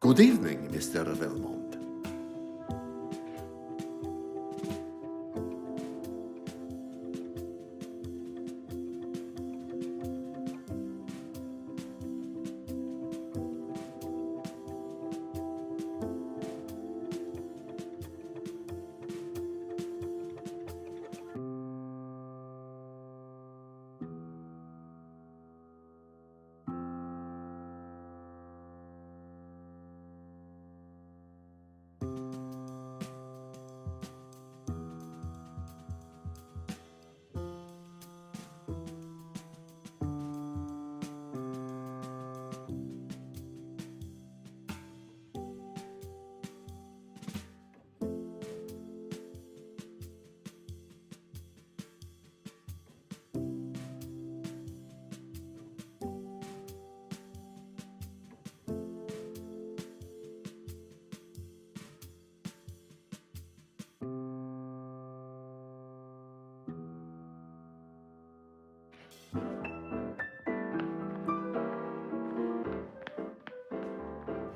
Good evening, Mr. Belmont.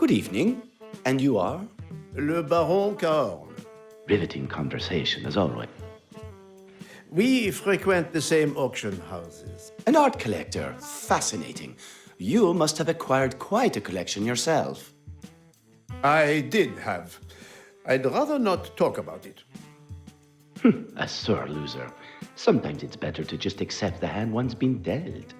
Good evening. And you are? Le Baron Cahorn. Riveting conversation, as always. We frequent the same auction houses. An art collector. Fascinating. You must have acquired quite a collection yourself. I did have. I'd rather not talk about it. A sore loser. Sometimes it's better to just accept the hand one's been dealt.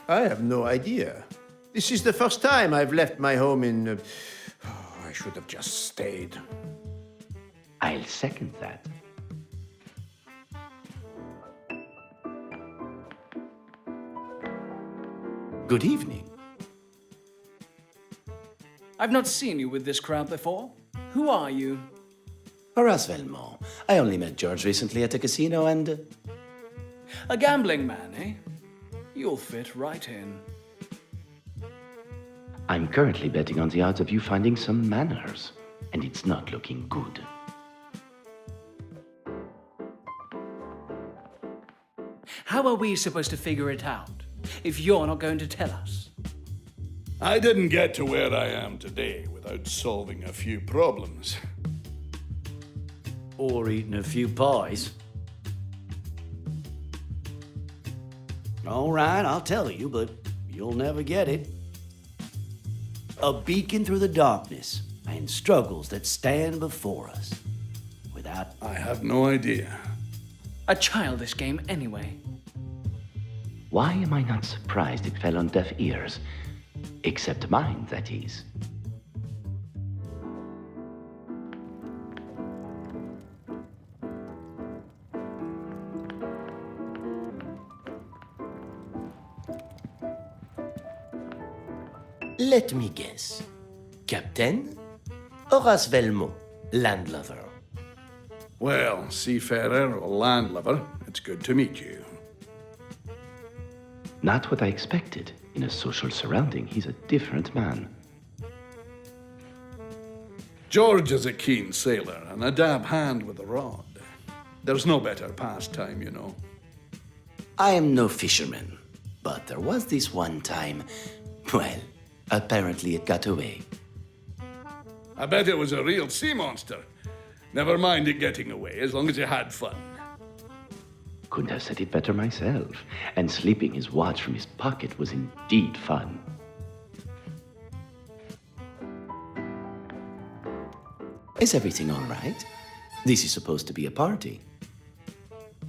I have no idea. This is the first time I've left my home in... I should have just stayed. I'll second that. Good evening. I've not seen you with this crowd before. Who are you? Horace Velmont. I only met George recently at a casino and... A gambling man, eh? You'll fit right in. I'm currently betting on the odds of you finding some manners, and it's not looking good. How are we supposed to figure it out if you're not going to tell us? I didn't get to where I am today without solving a few problems. Or eating a few pies. All right, I'll tell you, but you'll never get it. A beacon through the darkness and struggles that stand before us. Without... I have no idea. A childish game anyway. Why am I not surprised it fell on deaf ears? Except mine, that is. Let me guess. Captain? Horace Velmont, landlover. Well, seafarer or landlubber, it's good to meet you. Not what I expected. In a social surrounding, he's a different man. George is a keen sailor and a dab hand with a rod. There's no better pastime, you know. I am no fisherman, but there was this one time... Well, apparently it got away. I bet it was a real sea monster. Never mind it getting away, as long as you had fun. Couldn't have said it better myself. And slipping his watch from his pocket was indeed fun. Is everything all right? This is supposed to be a party.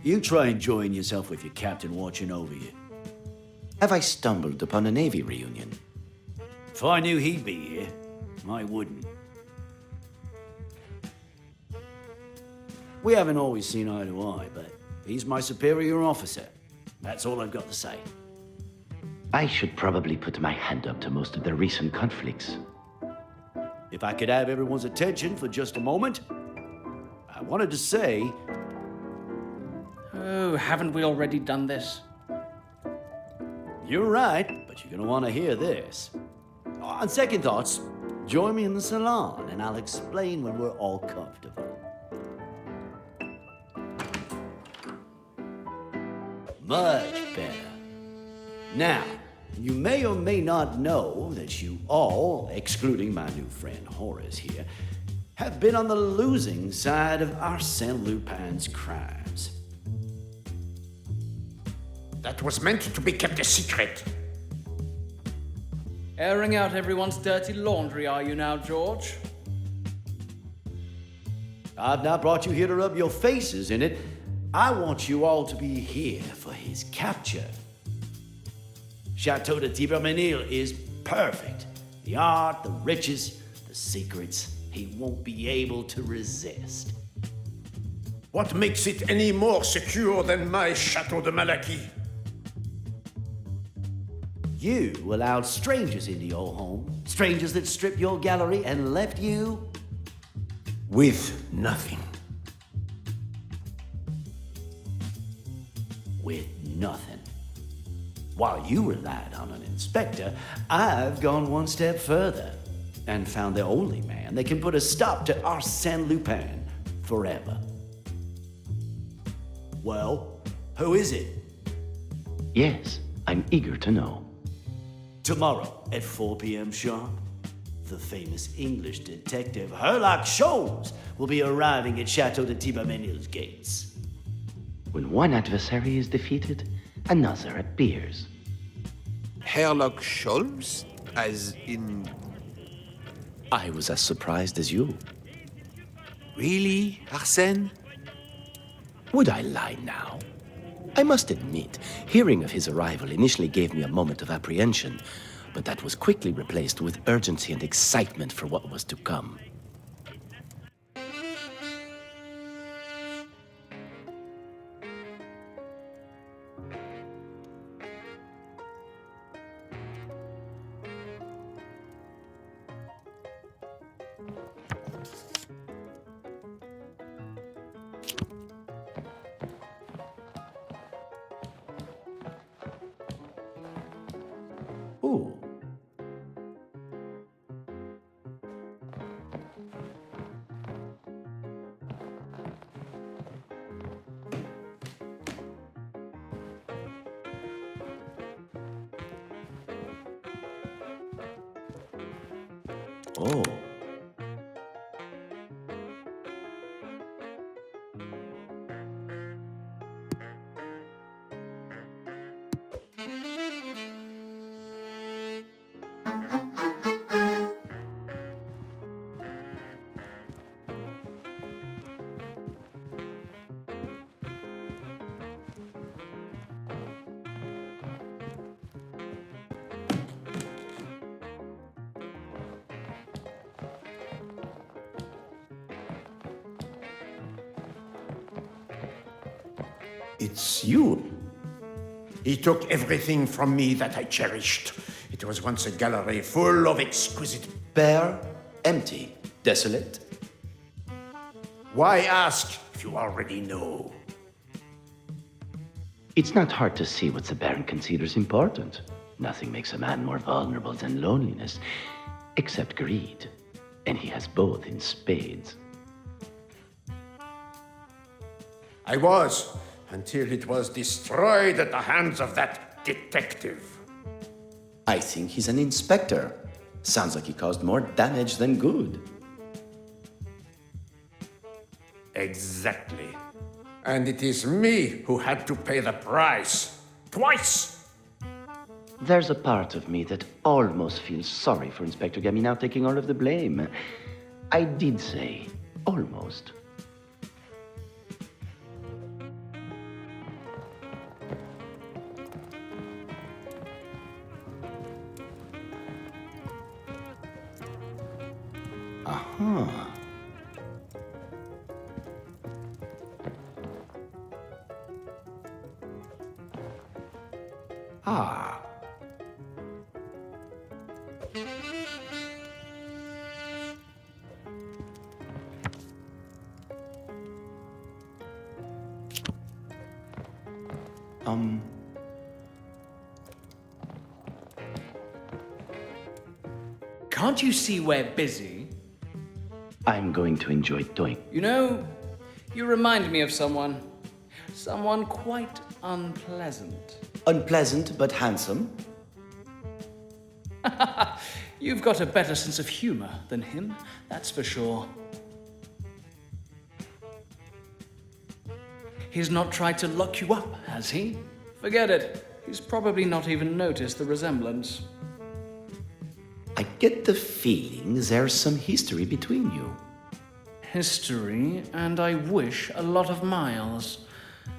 You try enjoying yourself with your captain watching over you. Have I stumbled upon a Navy reunion? If I knew he'd be here, I wouldn't. We haven't always seen eye to eye, but he's my superior officer. That's all I've got to say. I should probably put my hand up to most of the recent conflicts. If I could have everyone's attention for just a moment, I wanted to say... Oh, haven't we already done this? You're right, but you're gonna want to hear this. On second thoughts, join me in the salon and I'll explain when we're all comfortable. Much better. Now, You may or may not know that you all, excluding my new friend Horace here, have been on the losing side of Arsene Lupin's crimes. That was meant to be kept a secret. Airing out everyone's dirty laundry, are you now, George? I've not brought you here to rub your faces in it. I want you all to be here for his capture. Chateau de Thibermesnil is perfect. The art, the riches, the secrets he won't be able to resist. What makes it any more secure than my Chateau de Malaquis? You allowed strangers into your home, strangers that stripped your gallery and left you With nothing. with nothing. While you relied on an inspector, I've gone one step further and found the only man that can put a stop to Arsène Lupin forever. Well, who is it? Yes, I'm eager to know. Tomorrow at 4 p.m. sharp, the famous English detective Herlock Sholmes will be arriving at Chateau de Thibermesnil's gates. When one adversary is defeated, another appears. Herlock Sholmes? As in. I was as surprised as you. Really, Arsène? Would I lie now? I must admit, hearing of his arrival initially gave me a moment of apprehension, but that was quickly replaced with urgency and excitement for what was to come. Ooh. Oh. It's you. He took everything from me that I cherished. It was once a gallery full of exquisite. Bare, empty, desolate. Why ask if you already know? It's not hard to see what the Baron considers important. Nothing makes a man more vulnerable than loneliness, except greed. And he has both in spades. I was, until it was destroyed at the hands of that detective. I think he's an inspector. Sounds like he caused more damage than good. Exactly. And it is me who had to pay the price. Twice! There's a part of me that almost feels sorry for Inspector Gaminau taking all of the blame. I did say almost. Huh. Ah. Can't you see we're busy? I'm going to enjoy doing. You know, you remind me of someone. Someone quite unpleasant. Unpleasant but handsome. You've got a better sense of humor than him, that's for sure. He's not tried to lock you up, has he? Forget it. He's probably not even noticed the resemblance. I get the feeling there's some history between you. History, and I wish a lot of miles.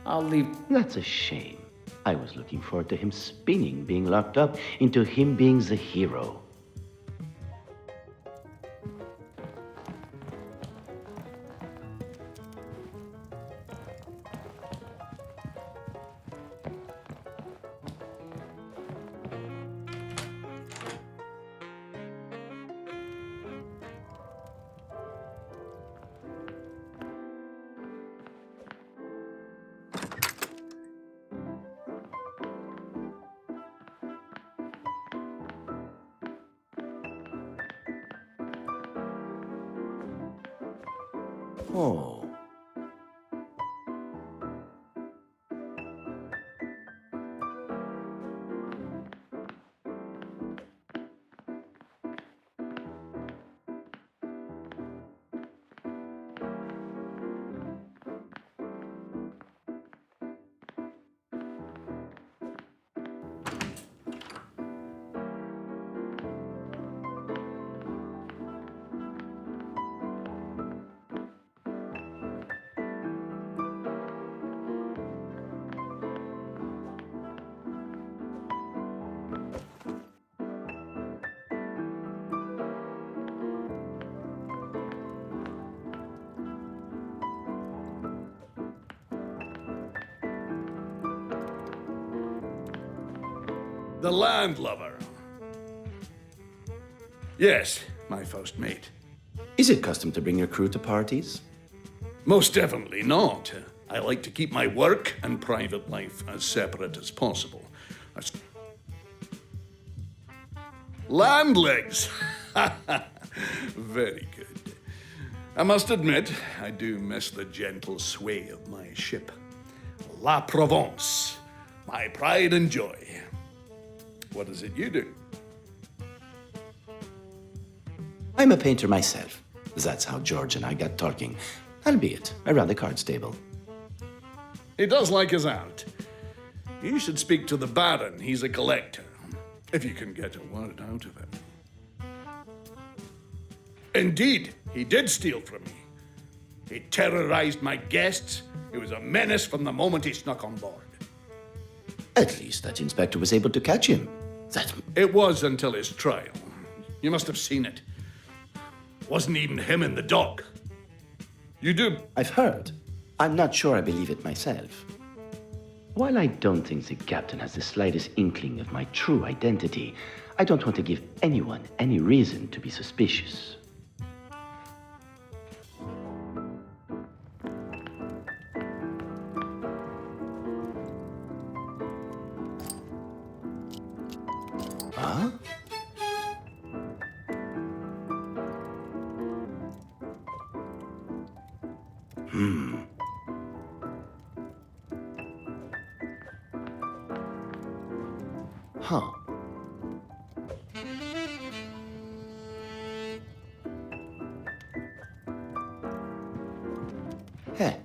I'll leave. That's a shame. I was looking forward to him spinning being locked up into him being the hero. Oh. The landlubber. Yes, my first mate. Is it custom to bring your crew to parties? Most definitely not. I like to keep my work and private life as separate as possible. Landlegs! Very good. I must admit, I do miss the gentle sway of my ship. La Provence, my pride and joy. What is it you do? I'm a painter myself. That's how George and I got talking, albeit around the cards table. He does like his art. You should speak to the Baron. He's a collector. If you can get a word out of him. Indeed, he did steal from me. He terrorized my guests. He was a menace from the moment he snuck on board. At least that inspector was able to catch him. It was until his trial. You must have seen it. Wasn't even him in the dock. You do? I've heard. I'm not sure I believe it myself. While I don't think the captain has the slightest inkling of my true identity, I don't want to give anyone any reason to be suspicious. Huh? Huh. Hey.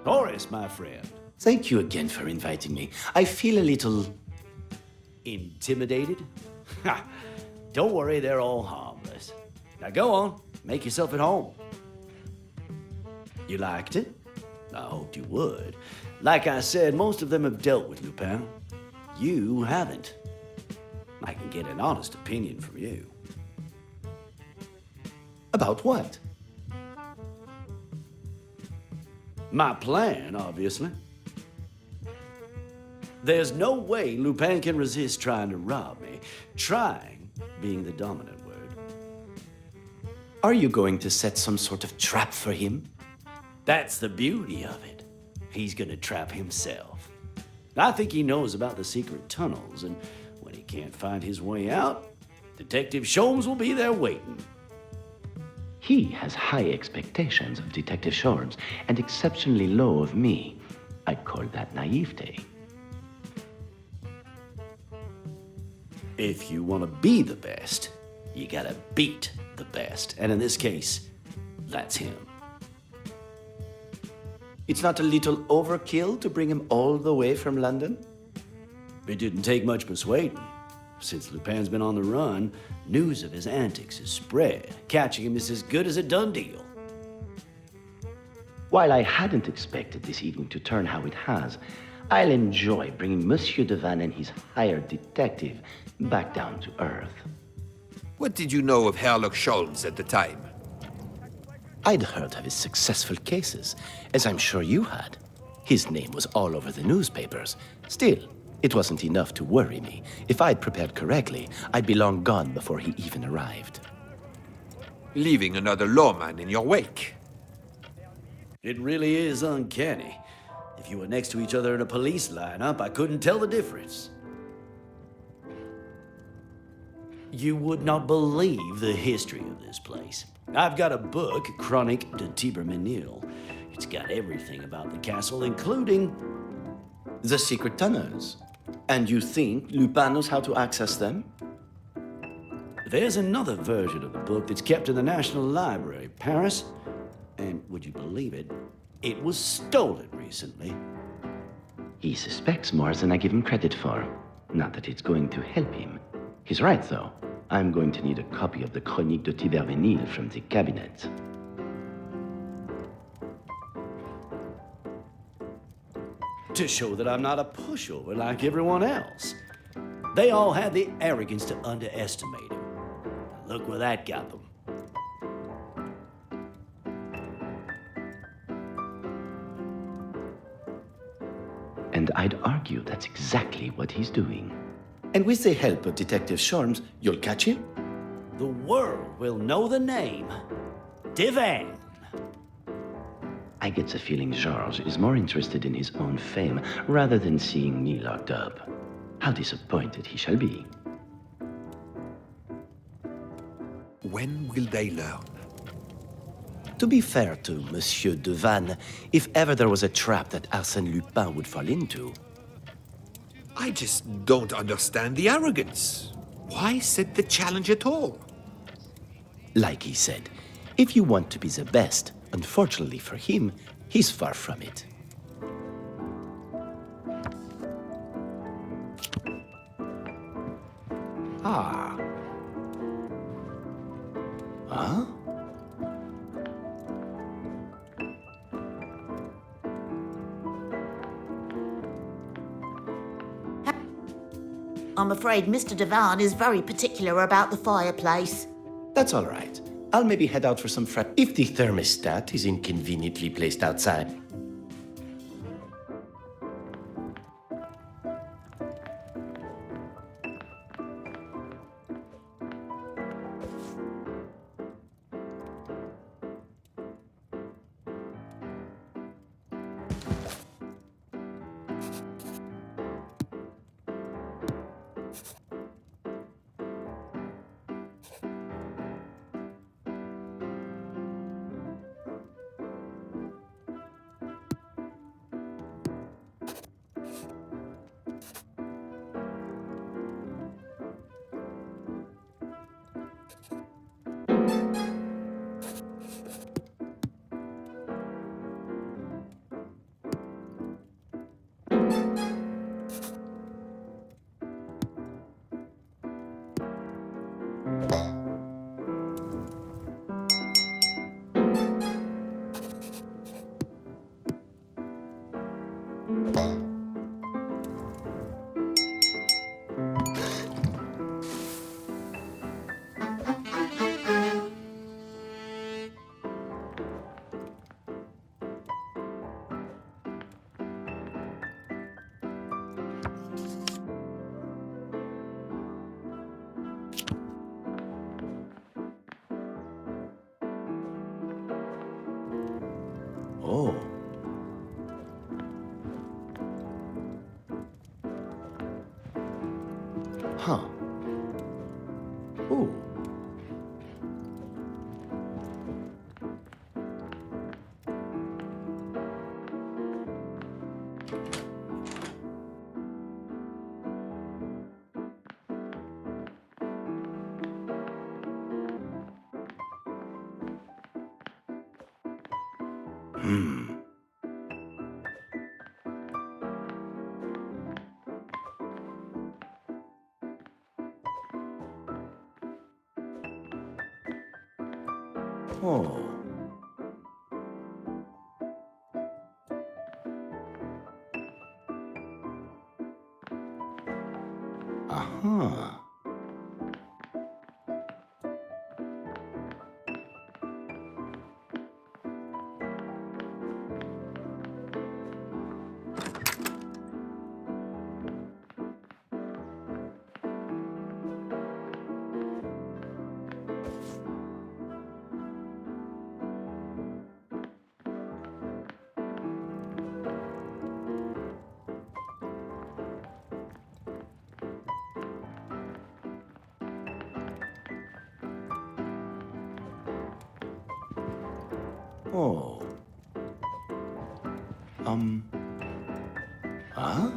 Horace, my friend. Thank you again for inviting me. I feel a little... Intimidated? Ha! Don't worry, they're all harmless. Now go on, make yourself at home. You liked it? I hoped you would. Like I said, most of them have dealt with Lupin. You haven't. I can get an honest opinion from you. About what? My plan, obviously. There's no way Lupin can resist trying to rob me. Trying being the dominant word. Are you going to set some sort of trap for him? That's the beauty of it. He's gonna trap himself. I think he knows about the secret tunnels, and when he can't find his way out, Detective Sholmes will be there waiting. He has high expectations of Detective Sholmes and exceptionally low of me. I'd call that naivete. If you want to be the best, you gotta beat the best. And in this case, that's him. It's not a little overkill to bring him all the way from London? It didn't take much persuading. Since Lupin's been on the run, news of his antics has spread. Catching him is as good as a done deal. While I hadn't expected this evening to turn how it has, I'll enjoy bringing Monsieur de Vannes and his hired detective back down to earth. What did you know of Herlock Sholmes at the time? I'd heard of his successful cases, as I'm sure you had. His name was all over the newspapers. Still, it wasn't enough to worry me. If I'd prepared correctly, I'd be long gone before he even arrived. Leaving another lawman in your wake. It really is uncanny. If you were next to each other in a police lineup, I couldn't tell the difference. You would not believe the history of this place. I've got a book, Chronique de Tibermenil. It's got everything about the castle, including The secret tunnels. And you think Lupin knows how to access them? There's another version of the book that's kept in the National Library, Paris. And would you believe it? It was stolen recently. He suspects more than I give him credit for. Not that it's going to help him. He's right, though. I'm going to need a copy of the Chronique de Tibermenil from the cabinet. To show that I'm not a pushover like everyone else. They all had the arrogance to underestimate him. Look where that got them. And I'd argue that's exactly what he's doing. And with the help of Detective Sholmes, you'll catch him? The world will know the name. Divan. I get the feeling Georges is more interested in his own fame rather than seeing me locked up. How disappointed he shall be. When will they learn? To be fair to Monsieur de Vannes, if ever there was a trap that Arsène Lupin would fall into... I just don't understand the arrogance. Why set the challenge at all? Like he said, if you want to be the best, unfortunately for him, he's far from it. Ah. Huh? I'm afraid Mr. de Vannes is very particular about the fireplace. That's all right. I'll maybe head out for some frappe if the thermostat is inconveniently placed outside. Huh. Ooh. Oh. Uh-huh. Oh. Huh?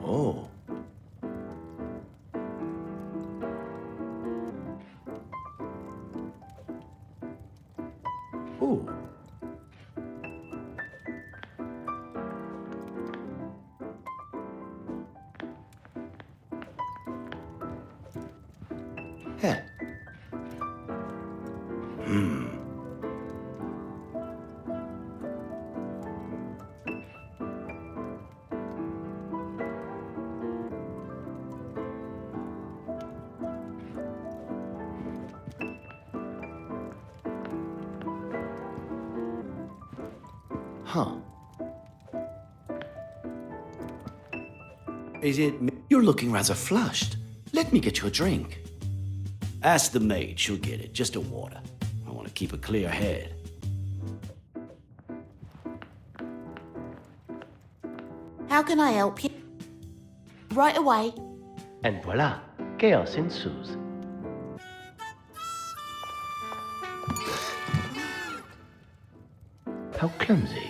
Oh. Oh. Heh. Huh. Is it me? You're looking rather flushed. Let me get you a drink. Ask the maid, she'll get it. Just a water. I want to keep a clear head. How can I help you? Right away. And voila, chaos ensues. How clumsy.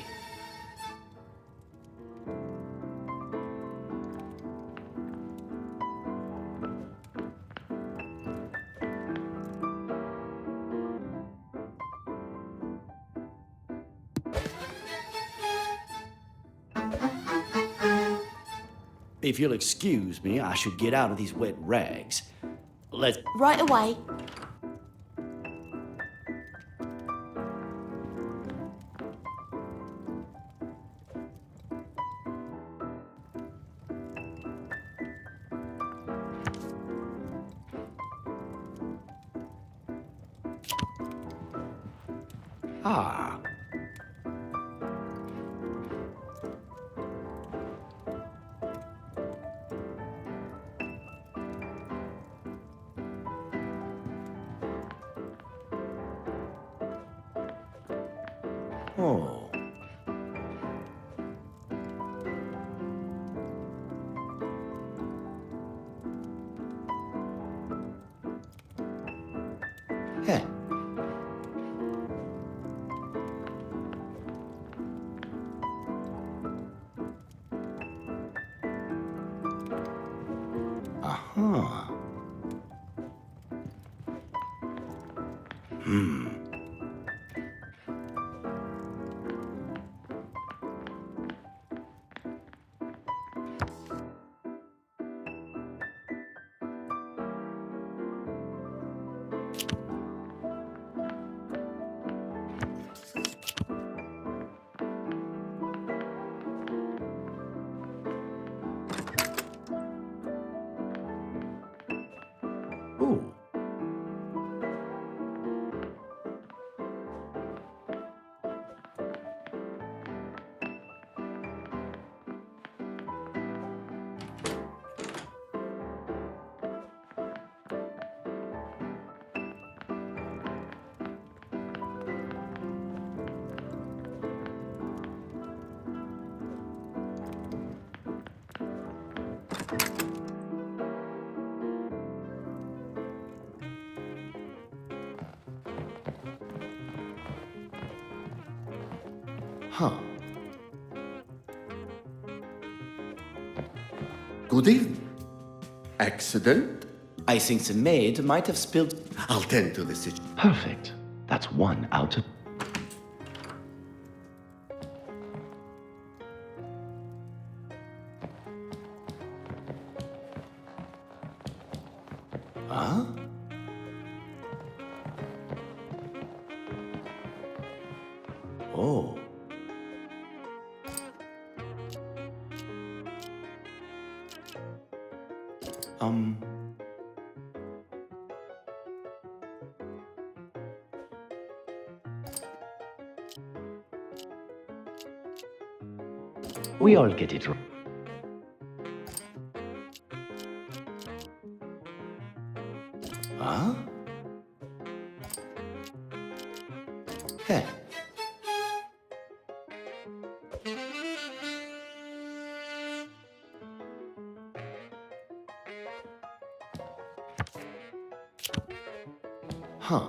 If you'll excuse me, I should get out of these wet rags. Let's... Right away. Ah. Oh. Heh. Uh-huh. Ooh. Huh. Good evening. Accident? I think the maid might have spilled. I'll tend to the situation. Perfect. That's one out of... Huh? Oh. We all get it wrong. Huh? Heh. Huh.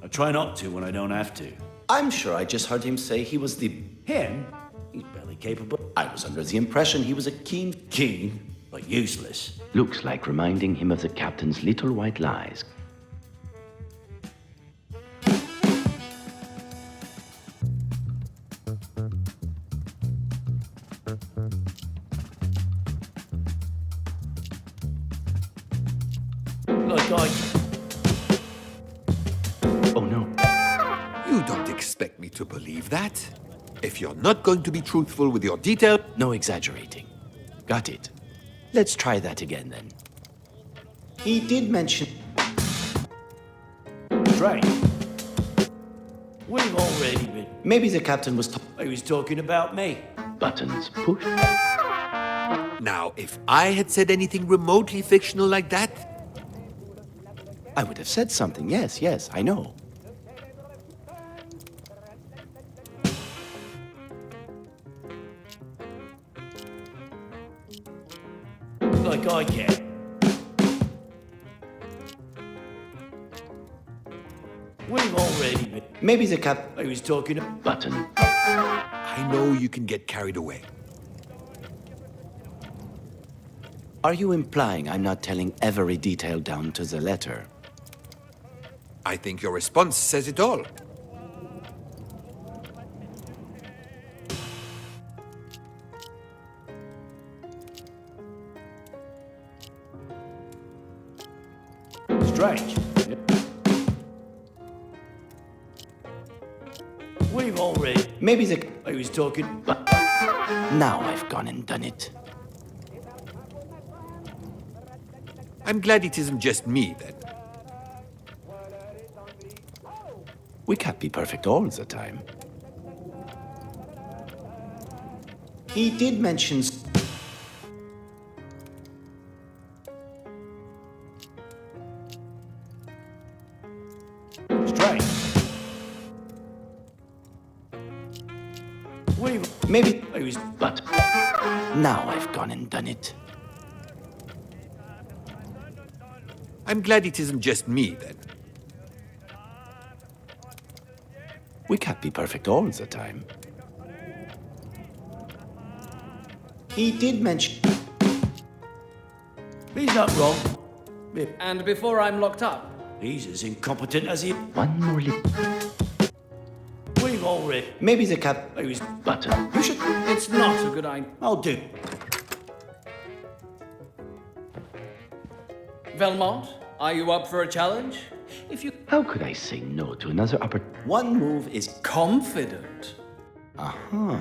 I try not to when I don't have to. I'm sure I just heard him say he was the... Him? He's barely capable. I was under the impression he was a Keen, but useless. Looks like reminding him of the captain's little white lies. Like I... Oh no. You don't expect me to believe that. If you're not going to be truthful with your detail... No exaggerating. Got it. Let's try that again then. He did mention... Right. We've already been... Maybe the captain was... He was talking about me. Buttons push. Now, if I had said anything remotely fictional like that... I would have said something. Yes, yes, I know. Like I can. We've already been... Maybe the cap... He was talking... Button. I know you can get carried away. Are you implying I'm not telling every detail down to the letter? I think your response says it all. Strange. We've already... Maybe the... He was talking... Now I've gone and done it. I'm glad it isn't just me, then. We can't be perfect all the time. He did mention... Strange. We've... Maybe... He was... But Now I've gone and done it. I'm glad it isn't just me, then. We can't be perfect all the time. He did mention... He's not wrong. And before I'm locked up, He's as incompetent as he... one more lip. We've already... Maybe the cap... He was... Button. You should... it's not a good idea. I'll do. Velmont, are you up for a challenge? If you How could I say no to another opportunity? One move is... confident. Uh-huh.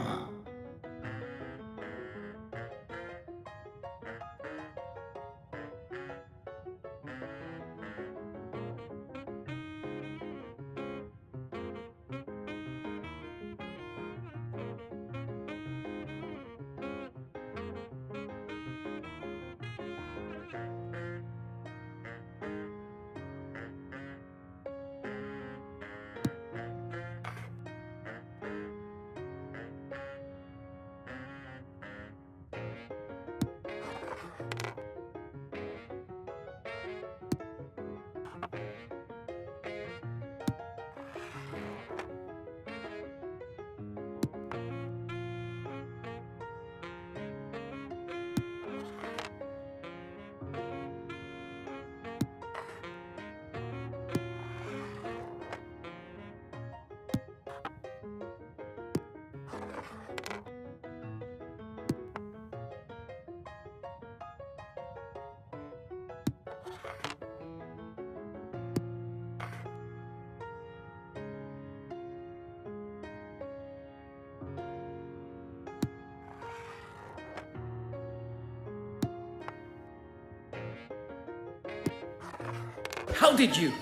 How did you?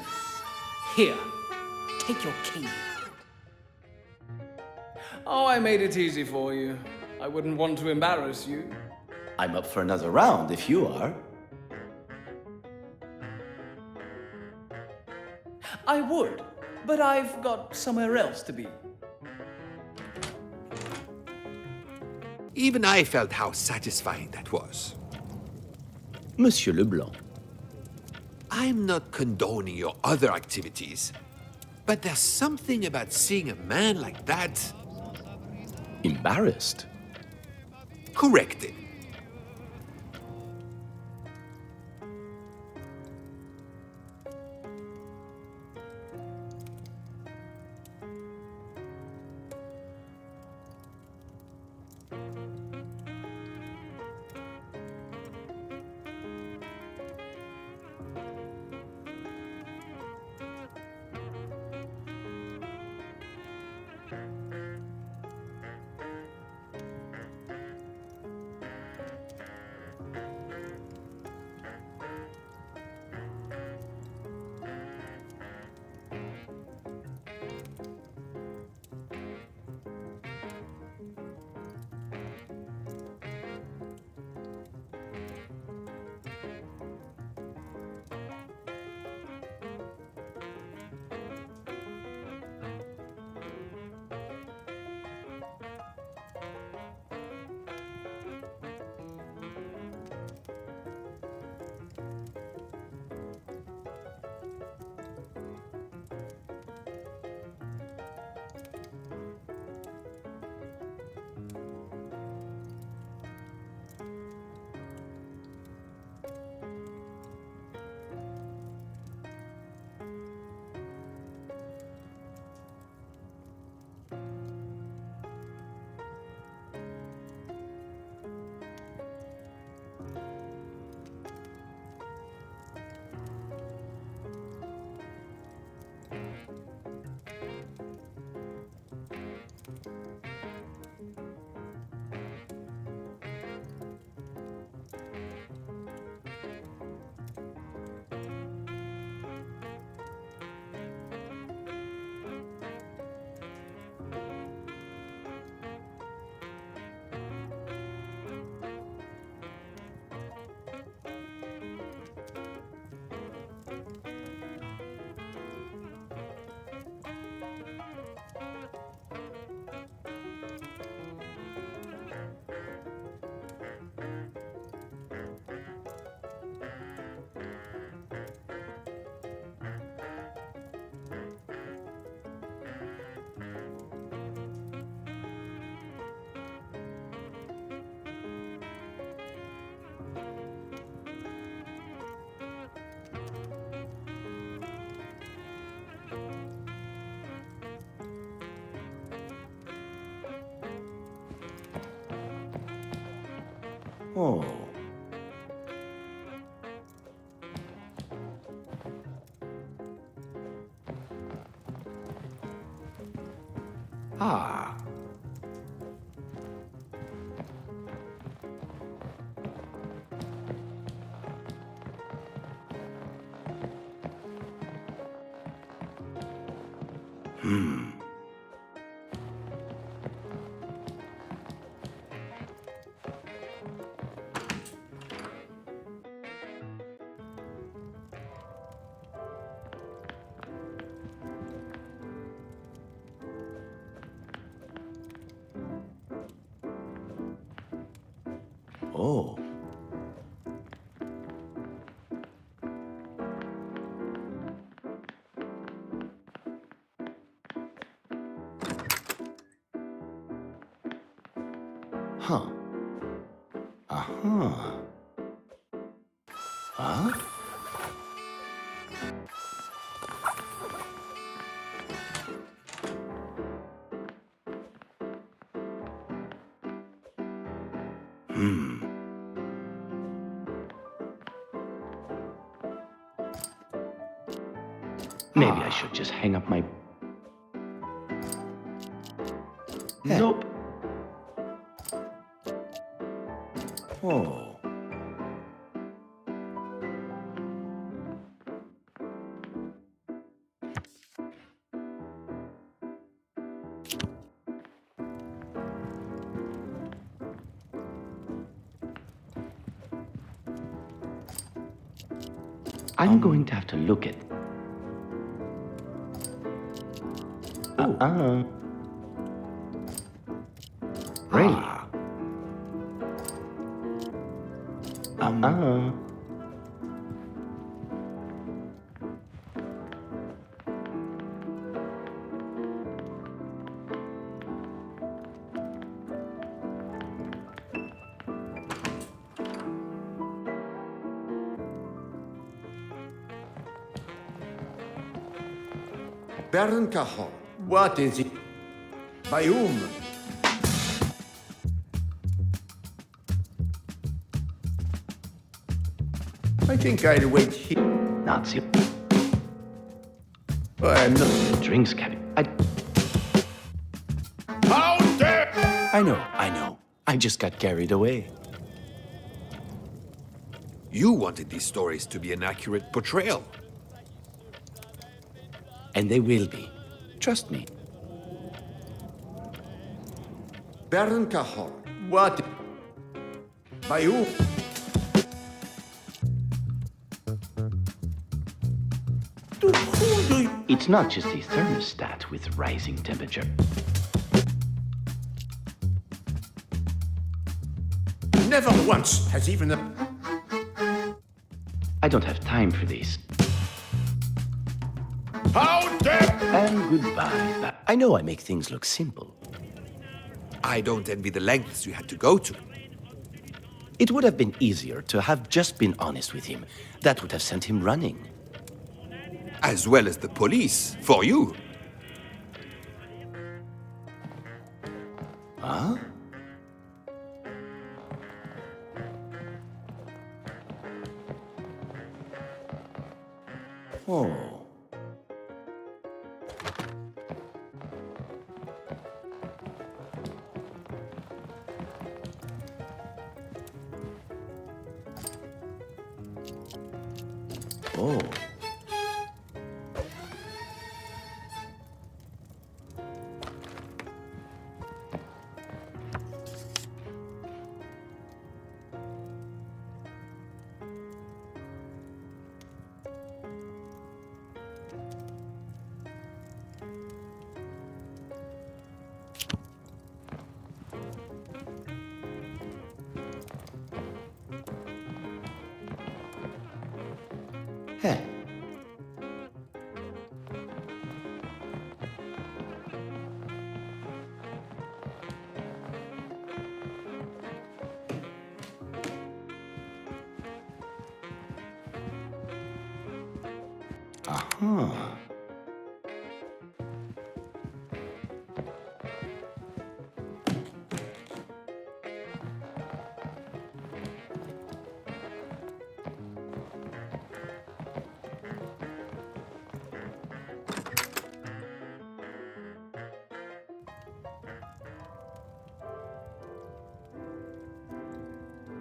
Here, take your key. Oh, I made it easy for you. I wouldn't want to embarrass you. I'm up for another round if you are. I would, but I've got somewhere else to be. Even I felt how satisfying that was. Monsieur Leblanc. I'm not condoning your other activities, but there's something about seeing a man like that. Embarrassed? Corrected. Oh. Ah. Oh. Huh. Uh-huh. Huh? Maybe I should just hang up my... Nope. Oh. I'm going to have to look at... Really? Baron Cajon, what is it? By whom? I think I'll wait here. Nazi. Oh, I'm not. The drinks cabinet. How dare! I know. I just got carried away. You wanted these stories to be an accurate portrayal. And they will be. Trust me. Baron Cajon, what? By whom? To whom do you... It's not just a thermostat with rising temperature. Never once has even a... I don't have time for this. How dare... And goodbye. I know I make things look simple. I don't envy the lengths you had to go to. It would have been easier to have just been honest with him. That would have sent him running. As well as the police, for you. Huh? Oh. Oh. Hey. Aha.